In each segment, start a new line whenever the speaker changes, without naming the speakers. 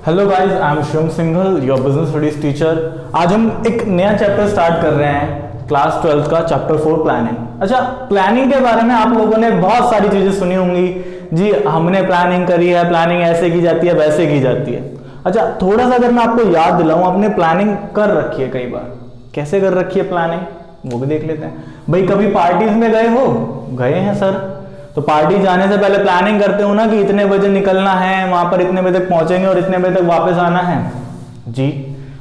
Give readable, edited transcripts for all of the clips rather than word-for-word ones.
Hello guys, I am Shivam Singhal, your business studies teacher. आज हम एक नया चैप्टर स्टार्ट कर रहे हैं, क्लास 12 का चैप्टर 4 प्लानिंग। अच्छा, प्लानिंग के बारे में आप लोगों ने बहुत सारी चीजें सुनी होंगी जी। हमने प्लानिंग करी है, प्लानिंग ऐसे की जाती है, वैसे की जाती है। अच्छा, थोड़ा सा अगर मैं आपको याद दिलाऊं, आपने प्लानिंग कर रखी है कई बार। कैसे कर रखी है प्लानिंग, वो भी देख लेते हैं। भाई कभी पार्टीज में गए हो? गए हैं सर। तो पार्टी जाने से पहले प्लानिंग करते हो ना कि इतने बजे निकलना है, वहां पर इतने बजे तक पहुंचेंगे और इतने बजे तक वापस आना है जी।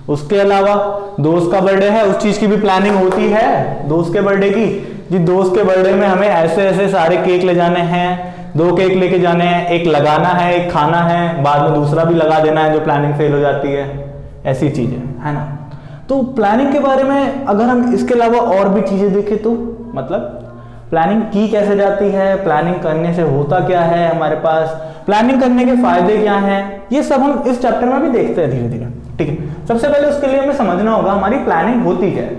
उसके अलावा दोस्त का बर्थडे है, उस चीज की भी प्लानिंग होती है, दोस्त के बर्थडे की जी। दोस्त के बर्थडे में हमें ऐसे ऐसे सारे केक ले जाने हैं, 2 केक लेके जाने हैं, एक लगाना है, एक खाना है, बाद में दूसरा भी लगा देना है जो प्लानिंग फेल हो जाती है। ऐसी चीजें है ना। तो प्लानिंग के बारे में अगर हम इसके अलावा और भी चीजें देखें तो मतलब प्लानिंग की कैसे जाती है, प्लानिंग करने से होता क्या है हमारे पास, प्लानिंग करने के फायदे क्या हैं, ये सब हम इस चैप्टर में भी देखते हैं धीरे धीरे। ठीक है, सबसे पहले उसके लिए हमें समझना होगा हमारी प्लानिंग होती क्या है।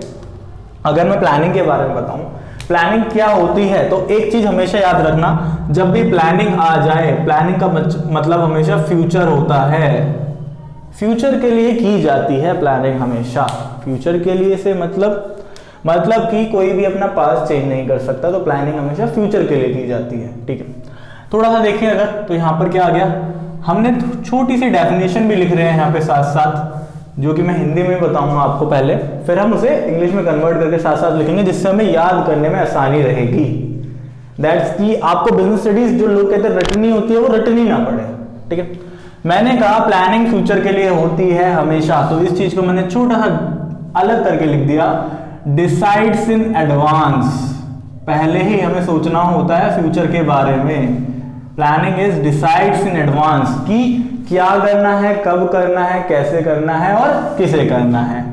अगर मैं प्लानिंग के बारे में बताऊं, प्लानिंग क्या होती है, तो एक चीज हमेशा याद रखना, जब भी प्लानिंग आ जाए, प्लानिंग का मतलब हमेशा फ्यूचर होता है। फ्यूचर के लिए की जाती है प्लानिंग हमेशा। फ्यूचर के लिए से मतलब कि कोई भी अपना पास्ट चेंज नहीं कर सकता, तो प्लानिंग हमेशा फ्यूचर के लिए की जाती है। ठीक है, थोड़ा सा देखें अगर, तो यहाँ पर क्या आ गया, हमने छोटी सी डेफिनेशन भी लिख रहे हैं यहाँ पे साथ साथ, जो कि मैं हिंदी में बताऊंगा आपको पहले, फिर हम उसे इंग्लिश में कन्वर्ट करके साथ साथ लिखेंगे, जिससे हमें याद करने में आसानी रहेगी। दैट्स कि आपको बिजनेस स्टडीज जो लोग कहते हैं रटनी होती है, वो रटनी ना पड़े। ठीक है, मैंने कहा प्लानिंग फ्यूचर के लिए होती है हमेशा, तो इस चीज को मैंने छोटा सा अलग करके लिख दिया, डिसाइड्स इन एडवांस। पहले ही हमें सोचना होता है फ्यूचर के बारे में। Planning is decides in advance कि क्या करना है, कब करना है, कैसे करना है और किसे करना है।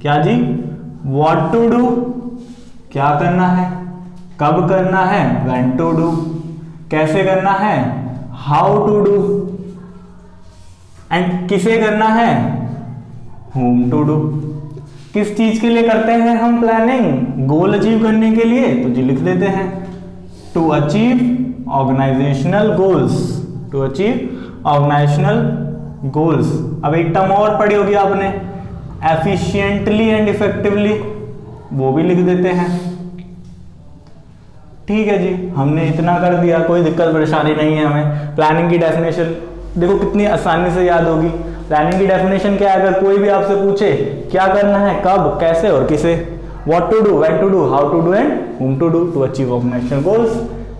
क्या जी? व्हाट टू डू, क्या करना है, कब करना है, व्हेन टू डू, कैसे करना है, हाउ टू डू, एंड किसे करना है, whom टू डू। किस चीज के लिए करते हैं हम प्लानिंग? गोल अचीव करने के लिए, तो जी लिख देते हैं to achieve organisational goals. To achieve organisational goals. अब एक टर्म और पढ़ी होगी आपने, एफिशिएंटली एंड इफेक्टिवली, वो भी लिख देते हैं। ठीक है जी, हमने इतना कर दिया, कोई दिक्कत परेशानी नहीं है हमें। प्लानिंग की डेफिनेशन देखो कितनी आसानी से याद होगी। प्लानिंग की डेफिनेशन क्या है? अगर कोई भी आपसे पूछे क्या करना है, कब, कैसे और किसे, what to do, when to do, how to do and whom to do to achieve organisational goals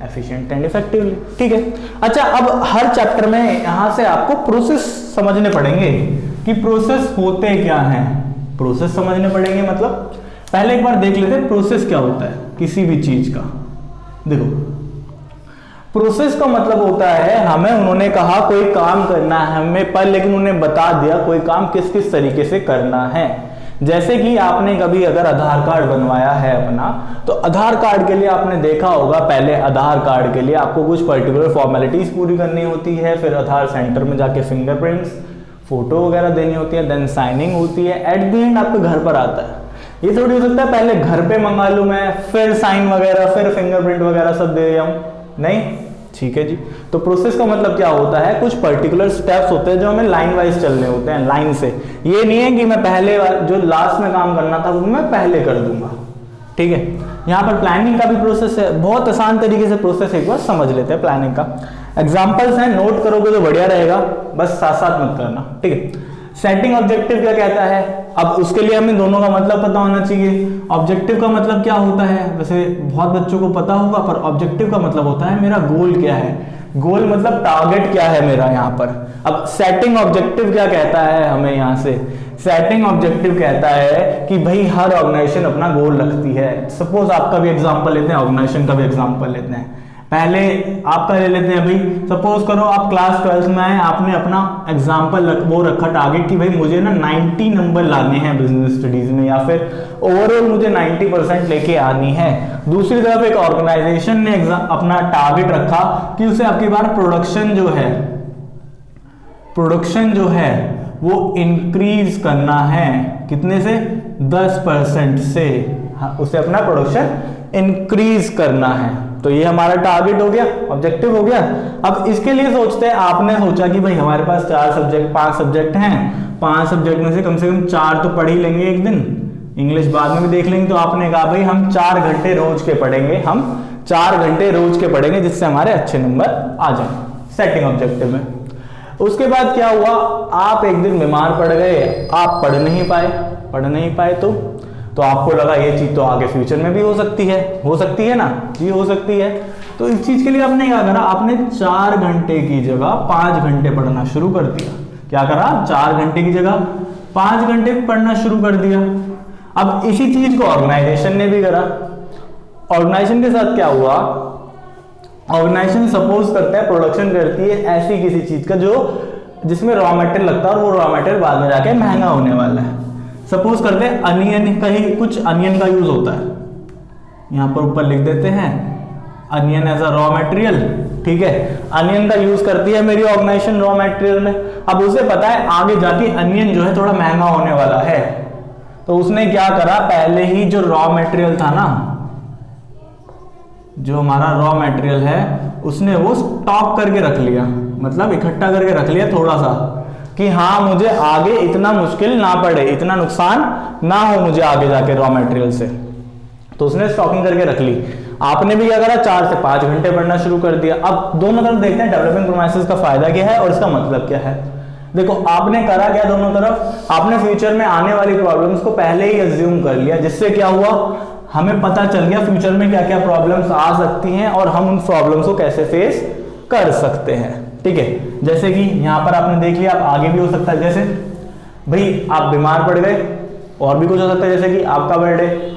efficient and effectively. ठीक है, अच्छा, अब हर चैप्टर में यहां से आपको प्रोसेस समझने पड़ेंगे कि प्रोसेस होते क्या हैं। प्रोसेस समझने पड़ेंगे, मतलब पहले एक बार देख लेते हैं प्रोसेस क्या होता है किसी भी चीज का। देखो, प्रोसेस का मतलब होता है, हमें उन्होंने कहा कोई काम करना है हमें, पर लेकिन उन्हें बता दिया कोई काम किस किस तरीके से करना है। जैसे कि आपने कभी अगर आधार कार्ड बनवाया है अपना, तो आधार कार्ड के लिए आपने देखा होगा, पहले आधार कार्ड के लिए आपको कुछ पर्टिकुलर फॉर्मेलिटीज पूरी करनी होती है, फिर आधार सेंटर में जाके फिंगरप्रिंट्स, फोटो वगैरह देनी होती है, देन साइनिंग होती है, एट द एंड आपके घर पर आता है। ये थोड़ी हो सकता है पहले घर पे मंगा लूं मैं, फिर साइन वगैरह, फिर फिंगरप्रिंट वगैरह सब दे जाऊं, नहीं। ठीक है जी, तो प्रोसेस का मतलब क्या होता है, कुछ पर्टिकुलर स्टेप्स होते हैं जो हमें लाइन वाइज चलने होते हैं, लाइन से। ये नहीं है कि मैं पहले जो लास्ट में काम करना था वो मैं पहले कर दूंगा। ठीक है, यहाँ पर प्लानिंग का भी प्रोसेस है, बहुत आसान तरीके से प्रोसेस एक बार समझ लेते हैं प्लानिंग का। एग्जाम्पल्स हैं, नोट करोगे तो बढ़िया रहेगा, बस साथ साथ मत करना। ठीक है, सेटिंग ऑब्जेक्टिव क्या कहता है, अब उसके लिए हमें दोनों का मतलब पता होना चाहिए। ऑब्जेक्टिव का मतलब क्या होता है, वैसे बहुत बच्चों को पता होगा, पर ऑब्जेक्टिव का मतलब होता है मेरा गोल क्या है। गोल मतलब टारगेट क्या है मेरा यहाँ पर। अब सेटिंग ऑब्जेक्टिव क्या कहता है हमें, यहाँ से सेटिंग ऑब्जेक्टिव कहता है कि भाई हर ऑर्गेनाइजेशन अपना गोल रखती है। सपोज आपका भी एग्जांपल लेते हैं, ऑर्गेनाइजेशन का भी एग्जांपल लेते हैं। पहले आपका ले लेते हैं भाई, सपोज करो आप क्लास 12 में आए, आपने अपना एग्जाम्पल वो रखा टारगेट कि भाई मुझे ना 90 नंबर लाने हैं बिजनेस स्टडीज में, या फिर ओवरऑल मुझे 90% लेके आनी है। दूसरी तरफ एक ऑर्गेनाइजेशन ने अपना टारगेट रखा कि उसे आपकी बार प्रोडक्शन जो है वो इंक्रीज करना है, कितने से, 10% से। उसे अपना प्रोडक्शन इंक्रीज करना है। तो ये हमारा टारगेट हो गया, ऑब्जेक्टिव हो गया। अब इसके लिए सोचते हैं, आपने सोचा कि भाई हमारे पास 5 सब्जेक्ट हैं, 5 सब्जेक्ट में से कम 4 तो पढ़ ही लेंगे एक दिन, इंग्लिश बाद में भी देख लेंगे। तो आपने कहा भाई हम 4 घंटे रोज के पढ़ेंगे, हम 4 घंटे रोज के पढ़ेंगे जिससे हमारे अच्छे नंबर आ जाए, सेटिंग ऑब्जेक्टिव में। उसके बाद क्या हुआ, आप एक दिन बीमार पड़ गए, आप पढ़ नहीं पाए तो आपको लगा ये चीज तो आगे फ्यूचर में भी हो सकती है ना जी, हो सकती है। तो इस चीज के लिए आपने क्या करा, आपने 4 घंटे की जगह 5 घंटे पढ़ना शुरू कर दिया। क्या करा, 4 घंटे की जगह 5 घंटे पढ़ना शुरू कर दिया। अब इसी चीज को ऑर्गेनाइजेशन ने भी करा। ऑर्गेनाइजेशन के साथ क्या हुआ, ऑर्गेनाइजेशन सपोज करता है प्रोडक्शन करती है ऐसी किसी चीज का जो जिसमें रॉ मटेरियल लगता है और वो रॉ मटेरियल बाद में जाके महंगा होने वाला है। सपोज करते हैं अनियन का ही, कुछ अनियन का यूज होता है, यहां पर ऊपर लिख देते हैं onion as a raw material, ठीक है। अनियन का यूज करती है मेरी ऑर्गेनाइजेशन रॉ मटेरियल में। अब उसे पता है आगे जाके अनियन जो है थोड़ा महंगा होने वाला है, तो उसने क्या करा, पहले ही जो रॉ मटेरियल था ना, जो हमारा रॉ मटेरियल है उसने वो स्टॉक करके रख लिया, मतलब इकट्ठा करके रख लिया थोड़ा सा, कि हाँ मुझे आगे इतना मुश्किल ना पड़े, इतना नुकसान ना हो मुझे आगे जाके रॉ मटेरियल से। तो उसने स्टॉकिंग करके रख ली। आपने भी क्या करा, 4 से 5 घंटे पढ़ना शुरू कर दिया। अब दोनों तरफ देखते हैं डेवलपिंग प्रोमाइसेस का फायदा क्या है और इसका मतलब क्या है। देखो आपने करा क्या, दोनों तरफ आपने फ्यूचर में आने वाली प्रॉब्लम्स को पहले ही अज्यूम कर लिया, जिससे क्या हुआ, हमें पता चल गया फ्यूचर में क्या क्या प्रॉब्लम्स आ सकती हैं और हम उन प्रॉब्लम्स को कैसे फेस कर सकते हैं, ठीक है। जैसे कि यहाँ पर आपने देख लिया, आप आगे भी हो सकता है, जैसे भाई आप बीमार पड़ गए, और भी कुछ हो सकता है, जैसे कि आपका बर्थडे,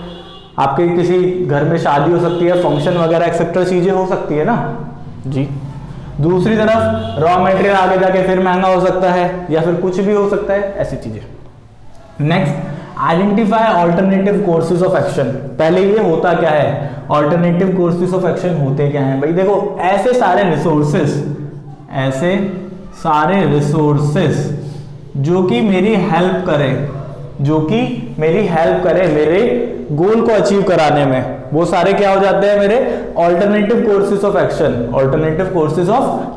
आपके किसी घर में शादी हो सकती है, फंक्शन वगैरह एक्सेट्रा चीजें हो सकती है ना जी। दूसरी तरफ रॉ मटेरियल आगे जाके फिर महंगा हो सकता है, या फिर कुछ भी हो सकता है, ऐसी चीजें। Next, identify alternative courses of action. पहले ये होता क्या है, ऑल्टरनेटिव कोर्सेज ऑफ एक्शन होते क्या है भाई। देखो ऐसे सारे रिसोर्सेस जो कि मेरी हेल्प करे मेरे गोल को अचीव कराने में, वो सारे क्या हो जाते हैं मेरे ऑल्टरनेटिव कोर्सेज ऑफ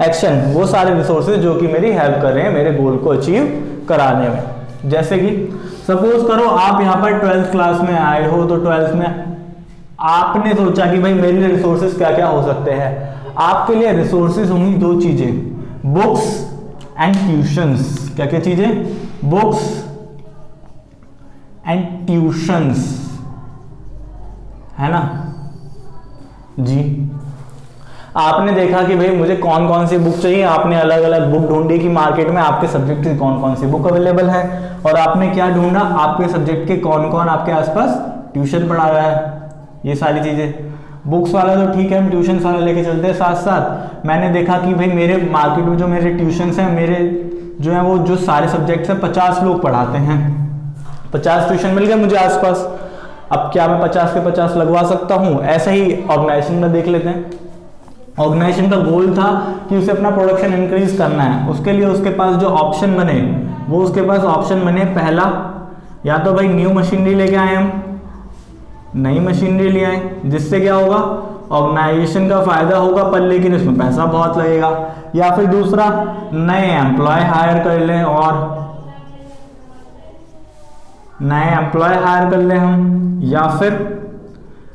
एक्शन। वो सारे रिसोर्सेज जो कि मेरी हेल्प कर रहे हैं मेरे गोल को अचीव कराने में। जैसे कि सपोज करो आप यहाँ पर 12th क्लास में आए हो, तो 12th में आपने सोचा कि भाई मेरे लिए रिसोर्सेज क्या क्या हो सकते हैं। आपके लिए रिसोर्सेज होंगी 2 चीजें, बुक्स एंड ट्यूशंस। क्या क्या चीजें, बुक्स एंड ट्यूशंस, है ना जी। आपने देखा कि भाई मुझे कौन कौन सी बुक चाहिए, आपने अलग अलग बुक ढूंढी कि मार्केट में आपके सब्जेक्ट की कौन कौन सी बुक अवेलेबल है, और आपने क्या ढूंढा, आपके सब्जेक्ट के कौन कौन आपके आसपास ट्यूशन पढ़ा रहा है। ये सारी चीजें, बुक्स वाला तो ठीक है, हम ट्यूशन वाला लेके चलते हैं साथ साथ। मैंने देखा कि भाई मेरे मार्केट में जो मेरे ट्यूशन हैं, मेरे जो है वो जो सारे सब्जेक्ट्स हैं 50 लोग पढ़ाते हैं, 50 ट्यूशन मिल गए मुझे आसपास। अब क्या मैं 50 के 50 लगवा सकता हूँ। ऐसा ही ऑर्गेनाइजेशन में देख लेते हैं। ऑर्गेनाइजेशन का गोल था कि उसे अपना प्रोडक्शन इंक्रीज करना है। उसके लिए उसके पास जो ऑप्शन बने, वो उसके पास ऑप्शन बने, पहला या तो भाई न्यू मशीनरी लेके आए, हम नई मशीनरी ले आए, जिससे क्या होगा, ऑर्गेनाइजेशन का फायदा होगा, पर लेकिन इसमें पैसा बहुत लगेगा। या फिर दूसरा, नए एम्प्लॉय हायर कर लें, और नए एम्प्लॉय हायर कर लें हम। या फिर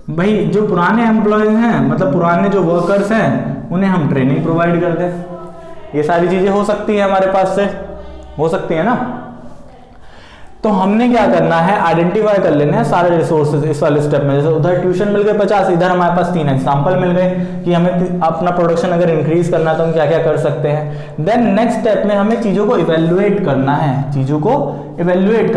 भाई जो पुराने एम्प्लॉयज हैं, मतलब पुराने जो वर्कर्स हैं, उन्हें हम ट्रेनिंग प्रोवाइड कर दें। ये सारी चीजें हो सकती है, हमारे पास से हो सकती है ना। तो हमने क्या करना है, आइडेंटिफाई कर लेना है सारे रिसोर्सेज इस वाले स्टेप में। जैसे उधर ट्यूशन मिल गए 50, इधर हमारे पास 3 एग्जांपल मिल गए कि हमें अपना प्रोडक्शन अगर इंक्रीज करना है तो हम क्या क्या कर सकते हैं। देन नेक्स्ट स्टेप में हमें चीजों को इवेल्युएट करना है, इवेल्युएट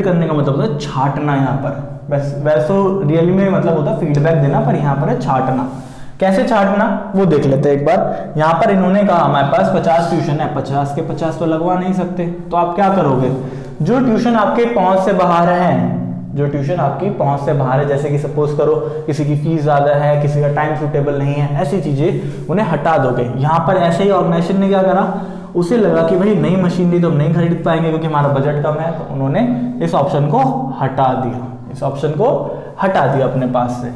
करने का मतलब होता है छांटना। यहाँ पर वैसे रियली में मतलब होता है फीडबैक देना, पर यहाँ पर है छांटना। कैसे छांटना वो देख लेते हैं एक बार। यहाँ पर इन्होंने कहा हमारे पास 50 ट्यूशन है, 50 के 50 तो लगवा नहीं सकते, तो आप क्या करोगे, जो ट्यूशन आपके पहुंच से बाहर है, जैसे कि सपोज करो किसी की फीस ज्यादा है, किसी का टाइम सूटेबल नहीं है, ऐसी चीजें उन्हें हटा दोगे। यहाँ पर ऐसे ही ऑर्गेनाइजेशन ने क्या करा, उसे लगा कि भाई नई मशीनरी तो हम नहीं खरीद पाएंगे क्योंकि हमारा बजट कम है, तो उन्होंने इस ऑप्शन को हटा दिया अपने पास से।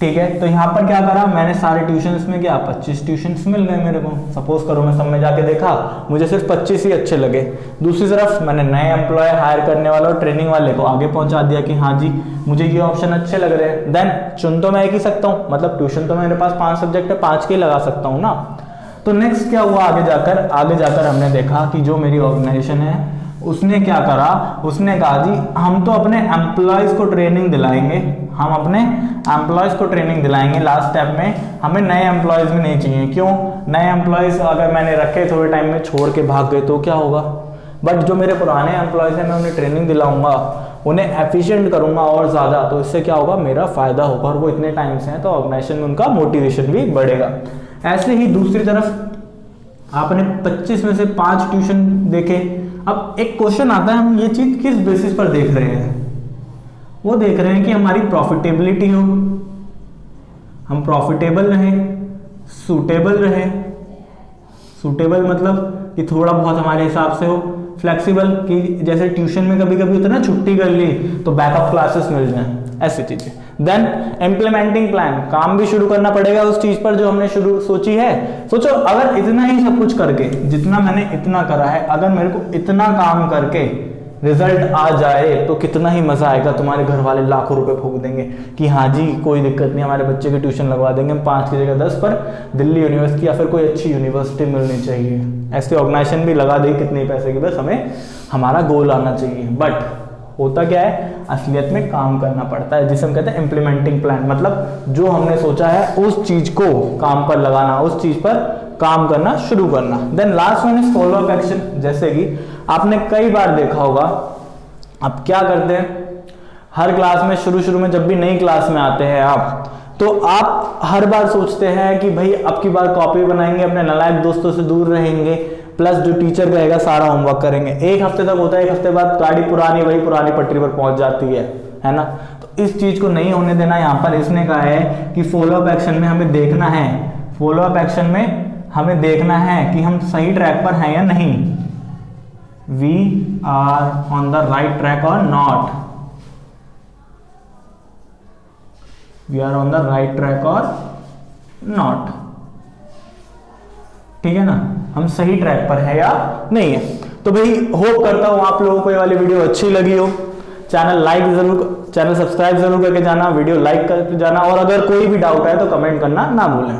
ठीक है। तो यहाँ पर क्या करा मैंने, सारे ट्यूशंस में क्या 25 ट्यूशंस मिल गए मेरे को। सपोज करो मैं सब में जाके देखा, मुझे सिर्फ 25 ही अच्छे लगे। दूसरी तरफ मैंने नए एम्प्लॉय हायर करने वाला और ट्रेनिंग वाले को आगे पहुंचा दिया कि हाँ जी मुझे ये ऑप्शन अच्छे लग रहे हैं। देन चुन तो मैं एक ही सकता हूँ, मतलब ट्यूशन तो मेरे पास 5 सब्जेक्ट है, 5 के ही लगा सकता हूँ ना। तो नेक्स्ट क्या हुआ, आगे जाकर हमने देखा कि जो मेरी ऑर्गेनाइजेशन है उसने क्या करा, उसने कहा जी हम तो अपने एम्प्लॉयज को ट्रेनिंग दिलाएंगे, हम अपने एम्प्लॉयज को ट्रेनिंग दिलाएंगे। लास्ट स्टेप में हमें नए एम्प्लॉयज भी नहीं चाहिए। क्यों, नए एम्प्लॉयज अगर मैंने रखे थोड़े टाइम में छोड़ के भाग गए तो क्या होगा। बट जो मेरे पुराने एम्प्लॉयज हैं मैं उन्हें ट्रेनिंग दिलाऊंगा, उन्हें एफिशिएंट करूंगा और ज़्यादा, तो इससे क्या होगा मेरा फायदा होगा और वो इतने टाइम से हैं तो ऑर्गेनाइजेशन में उनका मोटिवेशन भी बढ़ेगा। ऐसे ही दूसरी तरफ आपने 25 में से 5 ट्यूशन देखे। अब एक क्वेश्चन आता है, हम ये चीज किस बेसिस पर देख रहे हैं, वो देख रहे हैं कि हमारी प्रॉफिटेबिलिटी हो, हम प्रॉफिटेबल रहें, सूटेबल रहें। सूटेबल मतलब कि थोड़ा बहुत हमारे हिसाब से हो, फ्लेक्सिबल कि जैसे ट्यूशन में कभी कभी होता है ना छुट्टी कर ली तो बैकअप क्लासेस मिल जाएं, ऐसी चीजें। देन इम्प्लीमेंटिंग प्लान, काम भी शुरू करना पड़ेगा उस चीज पर जो हमने शुरू सोची है। सोचो अगर इतना ही सब कुछ करके, जितना मैंने इतना करा है, अगर मेरे को इतना काम करके रिजल्ट आ जाए तो कितना ही मजा आएगा। तुम्हारे घर वाले लाखों रुपए फूंक देंगे कि हाँ जी कोई दिक्कत नहीं, हमारे बच्चे की ट्यूशन लगवा देंगे, हम 5 की जगह 10 पर दिल्ली यूनिवर्सिटी या फिर कोई अच्छी यूनिवर्सिटी मिलनी चाहिए। ऐसे ऑर्गेनाइजेशन भी लगा देगी कितने पैसे की, बस हमें हमारा गोल आना चाहिए। बट होता क्या है, असलियत में काम करना पड़ता है, जिसे हम कहते हैं इम्प्लीमेंटिंग प्लान। मतलब जो हमने सोचा है उस चीज को काम पर लगाना, उस चीज पर काम करना शुरू करना। Then last one is follow up action. जैसे कि आपने कई बार देखा होगा, आप क्या करते हैं हर क्लास में, शुरू में जब भी नई क्लास में आते हैं आप, तो आप हर बार सोचते हैं कि भाई अब की बार कॉपी बनाएंगे, अपने नालायक दोस्तों से दूर रहेंगे, प्लस जो टीचर कहेगा सारा होमवर्क करेंगे। एक हफ्ते तक होता है, एक हफ्ते बाद गाड़ी वही पुरानी पटरी पर पहुंच जाती है ना। तो इस चीज को नहीं होने देना। यहाँ पर इसने कहा है कि फॉलो अप एक्शन में हमें देखना है, फॉलो अप एक्शन में हमें देखना है कि हम सही ट्रैक पर हैं या नहीं, we are on the right track or not, we are on the right track or not. ठीक है ना, हम सही ट्रैक पर है या नहीं है। तो भाई होप करता हूं आप लोगों को ये वाली वीडियो अच्छी लगी हो। चैनल सब्सक्राइब जरूर करके जाना, वीडियो लाइक करके जाना, और अगर कोई भी डाउट है तो कमेंट करना ना भूलें।